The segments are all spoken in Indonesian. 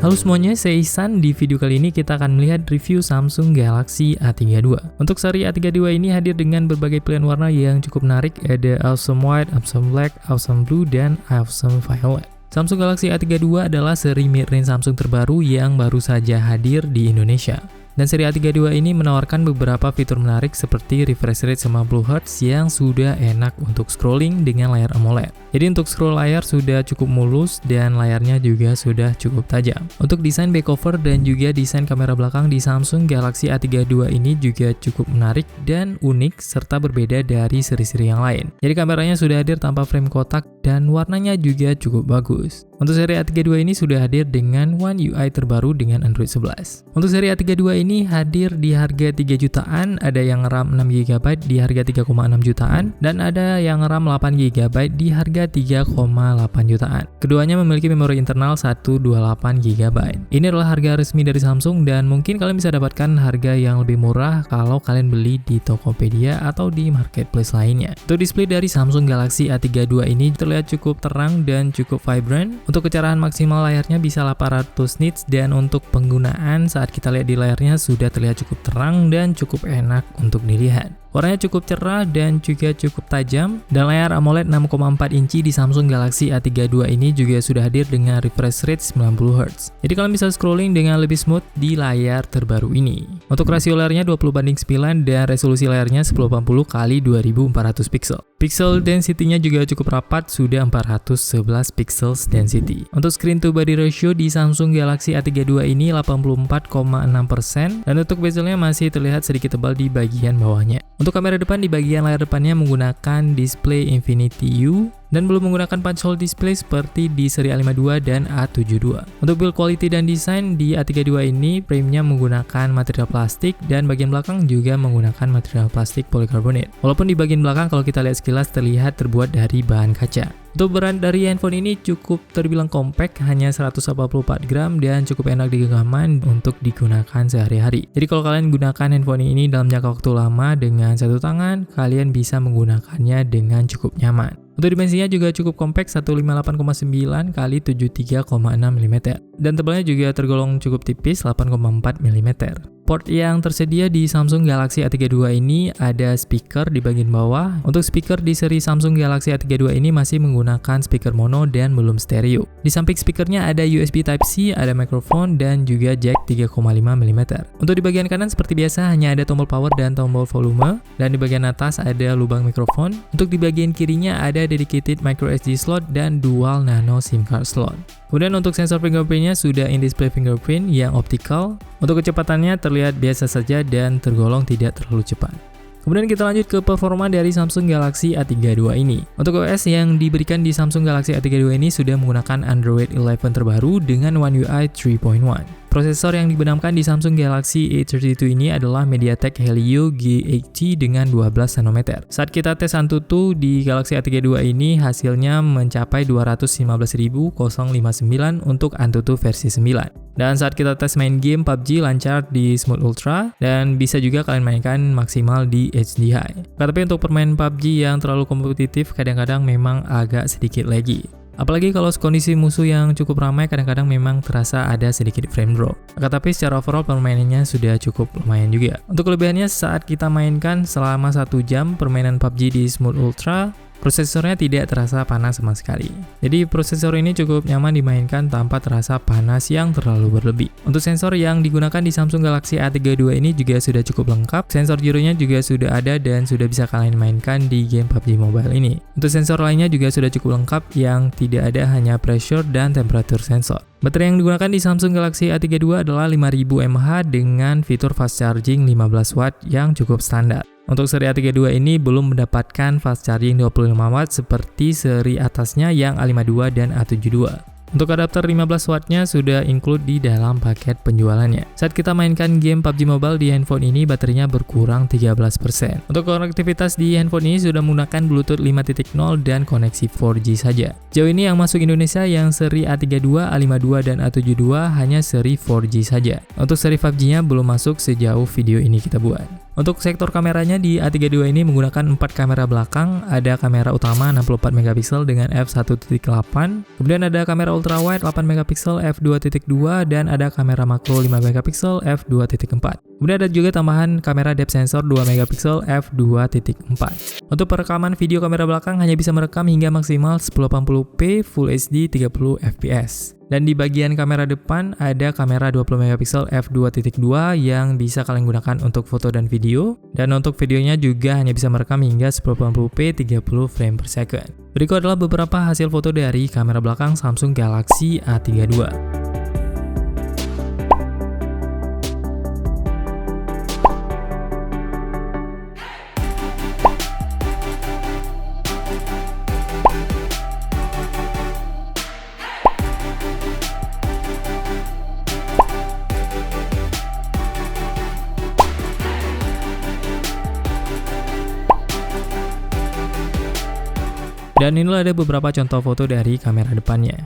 Halo semuanya, saya Ihsan. Di video kali ini kita akan melihat review Samsung Galaxy A32. Untuk seri A32 ini hadir dengan berbagai pilihan warna yang cukup menarik, ada Awesome White, Awesome Black, Awesome Blue, dan Awesome Violet. Samsung Galaxy A32 adalah seri mid-range Samsung terbaru yang baru saja hadir di Indonesia. Dan seri A32 ini menawarkan beberapa fitur menarik seperti refresh rate 90Hz yang sudah enak untuk scrolling dengan layar AMOLED. Jadi untuk scroll layar sudah cukup mulus dan layarnya juga sudah cukup tajam. Untuk desain back cover dan juga desain kamera belakang di Samsung Galaxy A32 ini juga cukup menarik dan unik serta berbeda dari seri-seri yang lain. Jadi kameranya sudah hadir tanpa frame kotak dan warnanya juga cukup bagus. Untuk seri A32 ini sudah hadir dengan One UI terbaru dengan Android 11. Untuk seri A32 ini hadir di harga 3 jutaan, ada yang RAM 6GB di harga 3,6 jutaan, dan ada yang RAM 8GB di harga 3,8 jutaan. Keduanya memiliki memori internal 128GB. Ini adalah harga resmi dari Samsung dan mungkin kalian bisa dapatkan harga yang lebih murah kalau kalian beli di Tokopedia atau di marketplace lainnya. Untuk display dari Samsung Galaxy A32 ini terlihat cukup terang dan cukup vibrant. Untuk kecerahan maksimal layarnya bisa 800 nits dan untuk penggunaan saat kita lihat di layarnya sudah terlihat cukup terang dan cukup enak untuk dilihat. Warnanya cukup cerah dan juga cukup tajam, dan layar AMOLED 6,4 inci di Samsung Galaxy A32 ini juga sudah hadir dengan refresh rate 90Hz. Jadi kalian bisa scrolling dengan lebih smooth di layar terbaru ini. Untuk rasio layarnya 20:9 dan resolusi layarnya 1080x2400 pixel. Pixel density-nya juga cukup rapat, sudah 411 pixels density. Untuk screen to body ratio di Samsung Galaxy A32 ini 84,6% dan untuk bezelnya masih terlihat sedikit tebal di bagian bawahnya. Untuk kamera depan di bagian layar depannya menggunakan display Infinity U dan belum menggunakan punch hole display seperti di seri A52 dan A72. Untuk build quality dan desain di A32 ini frame-nya menggunakan material plastik dan bagian belakang juga menggunakan material plastik polycarbonate. Walaupun di bagian belakang kalau kita lihat sekilas terlihat terbuat dari bahan kaca. Untuk berat dari handphone ini cukup terbilang compact, hanya 144 gram dan cukup enak di genggaman untuk digunakan sehari-hari. Jadi kalau kalian gunakan handphone ini dalam jangka waktu lama dengan satu tangan, kalian bisa menggunakannya dengan cukup nyaman. Untuk dimensinya juga cukup compact, 158,9 x 73,6 mm dan tebalnya juga tergolong cukup tipis, 8,4 mm. Port yang tersedia di Samsung Galaxy A32 ini ada speaker di bagian bawah. Untuk speaker di seri Samsung Galaxy A32 ini masih menggunakan speaker mono dan belum stereo. Di samping speakernya ada USB Type-C, ada mikrofon, dan juga jack 3,5 mm. Untuk di bagian kanan seperti biasa hanya ada tombol power dan tombol volume, dan di bagian atas ada lubang mikrofon. Untuk di bagian kirinya ada dedicated micro SD slot dan dual nano SIM card slot. Kemudian untuk sensor fingerprint-nya sudah in-display fingerprint yang optikal. Untuk kecepatannya terlihat biasa saja dan tergolong tidak terlalu cepat. Kemudian kita lanjut ke performa dari Samsung Galaxy A32 ini. Untuk OS yang diberikan di Samsung Galaxy A32 ini sudah menggunakan Android 11 terbaru dengan One UI 3.1. Prosesor yang dibenamkan di Samsung Galaxy A32 ini adalah MediaTek Helio G80 dengan 12 nanometer. Saat kita tes AnTuTu di Galaxy A32 ini hasilnya mencapai 215.059 untuk AnTuTu versi 9. Dan saat kita tes main game PUBG lancar di Smooth Ultra dan bisa juga kalian mainkan maksimal di HD High. Tapi untuk permainan PUBG yang terlalu kompetitif kadang-kadang memang agak sedikit laggy. Apalagi kalau kondisi musuh yang cukup ramai kadang-kadang memang terasa ada sedikit frame drop. Tapi secara overall permainannya sudah cukup lumayan juga. Untuk kelebihannya saat kita mainkan selama 1 jam permainan PUBG di Smooth Ultra, prosesornya tidak terasa panas sama sekali. Jadi prosesor ini cukup nyaman dimainkan tanpa terasa panas yang terlalu berlebih. Untuk sensor yang digunakan di Samsung Galaxy A32 ini juga sudah cukup lengkap. Sensor gyronya juga sudah ada dan sudah bisa kalian mainkan di game PUBG Mobile ini. Untuk sensor lainnya juga sudah cukup lengkap, yang tidak ada hanya pressure dan temperature sensor. Baterai yang digunakan di Samsung Galaxy A32 adalah 5000 mAh dengan fitur fast charging 15 watt yang cukup standar. Untuk seri A32 ini belum mendapatkan fast charging 25 watt seperti seri atasnya yang A52 dan A72. Untuk adapter 15 wattnya sudah include di dalam paket penjualannya. Saat kita mainkan game PUBG Mobile di handphone ini, baterainya berkurang 13%. Untuk konektivitas di handphone ini sudah menggunakan Bluetooth 5.0 dan koneksi 4G saja. Jauh ini yang masuk Indonesia yang seri A32, A52, dan A72 hanya seri 4G saja. Untuk seri 5G-nya belum masuk sejauh video ini kita buat. Untuk sektor kameranya di A32 ini menggunakan 4 kamera belakang, ada kamera utama 64 megapiksel dengan f1.8, kemudian ada kamera ultrawide 8 megapiksel f2.2 dan ada kamera makro 5 megapiksel f2.4. Kemudian ada juga tambahan kamera depth sensor 2 megapiksel f2.4. Untuk perekaman video kamera belakang hanya bisa merekam hingga maksimal 1080p Full HD 30 fps. Dan di bagian kamera depan ada kamera 20 megapiksel f2.2 yang bisa kalian gunakan untuk foto dan video. Dan untuk videonya juga hanya bisa merekam hingga 1080p 30 frame per second. Berikut adalah beberapa hasil foto dari kamera belakang Samsung Galaxy A32. Dan inilah ada beberapa contoh foto dari kamera depannya.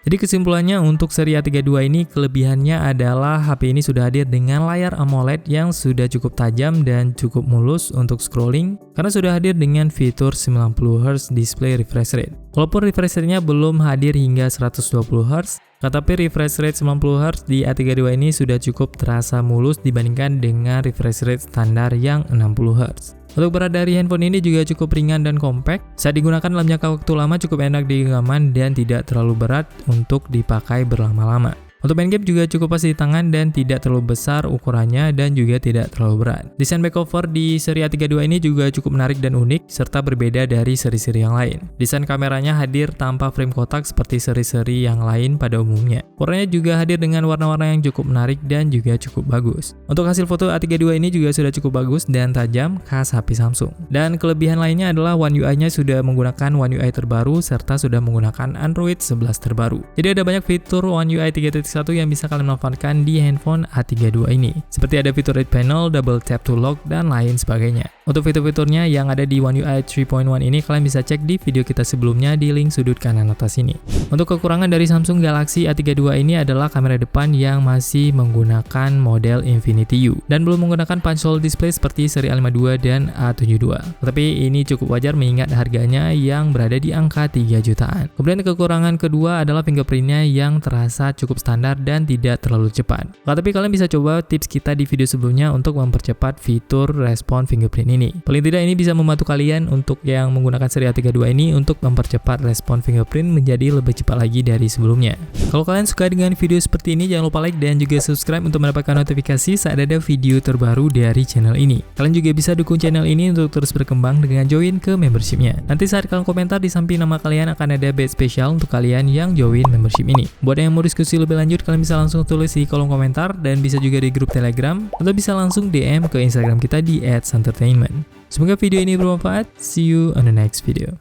Jadi kesimpulannya untuk seri A32 ini kelebihannya adalah HP ini sudah hadir dengan layar AMOLED yang sudah cukup tajam dan cukup mulus untuk scrolling karena sudah hadir dengan fitur 90Hz display refresh rate. Walaupun refresh rate-nya belum hadir hingga 120Hz, tetapi refresh rate 90Hz di A32 ini sudah cukup terasa mulus dibandingkan dengan refresh rate standar yang 60Hz. Untuk berat dari handphone ini juga cukup ringan dan compact. Saat digunakan dalam jangka waktu lama cukup enak di genggaman dan tidak terlalu berat untuk dipakai berlama-lama. Untuk main game juga cukup pas di tangan dan tidak terlalu besar ukurannya dan juga tidak terlalu berat. Desain back cover di seri A32 ini juga cukup menarik dan unik serta berbeda dari seri-seri yang lain. Desain kameranya hadir tanpa frame kotak seperti seri-seri yang lain pada umumnya. Warnanya juga hadir dengan warna-warna yang cukup menarik dan juga cukup bagus. Untuk hasil foto A32 ini juga sudah cukup bagus dan tajam khas HP Samsung. Dan kelebihan lainnya adalah One UI-nya sudah menggunakan One UI terbaru serta sudah menggunakan Android 11 terbaru. Jadi ada banyak fitur One UI 3.1 yang bisa kalian manfaatkan di handphone A32 ini. Seperti ada fitur Read Panel, Double Tap to Lock, dan lain sebagainya. Untuk fitur-fiturnya yang ada di One UI 3.1 ini kalian bisa cek di video kita sebelumnya di link sudut kanan atas ini. Untuk kekurangan dari Samsung Galaxy A32 ini adalah kamera depan yang masih menggunakan model Infinity U dan belum menggunakan punch hole display seperti seri A52 dan A72. Tetapi ini cukup wajar mengingat harganya yang berada di angka 3 jutaan. Kemudian kekurangan kedua adalah fingerprintnya yang terasa cukup standar dan tidak terlalu cepat. Tapi kalian bisa coba tips kita di video sebelumnya untuk mempercepat fitur respon fingerprint ini. Paling tidak ini bisa membantu kalian untuk yang menggunakan seri A32 ini untuk mempercepat respon fingerprint menjadi lebih cepat lagi dari sebelumnya. Kalau kalian suka dengan video seperti ini, jangan lupa like dan juga subscribe untuk mendapatkan notifikasi saat ada video terbaru dari channel ini. Kalian juga bisa dukung channel ini untuk terus berkembang dengan join ke membershipnya. Nanti saat kalian komentar di samping nama kalian akan ada badge spesial untuk kalian yang join membership ini. Buat yang mau diskusi lebih lanjut, kalian bisa langsung tulis di kolom komentar dan bisa juga di grup Telegram atau bisa langsung DM ke Instagram kita di @santertainment. Semoga video ini bermanfaat. See you on the next video.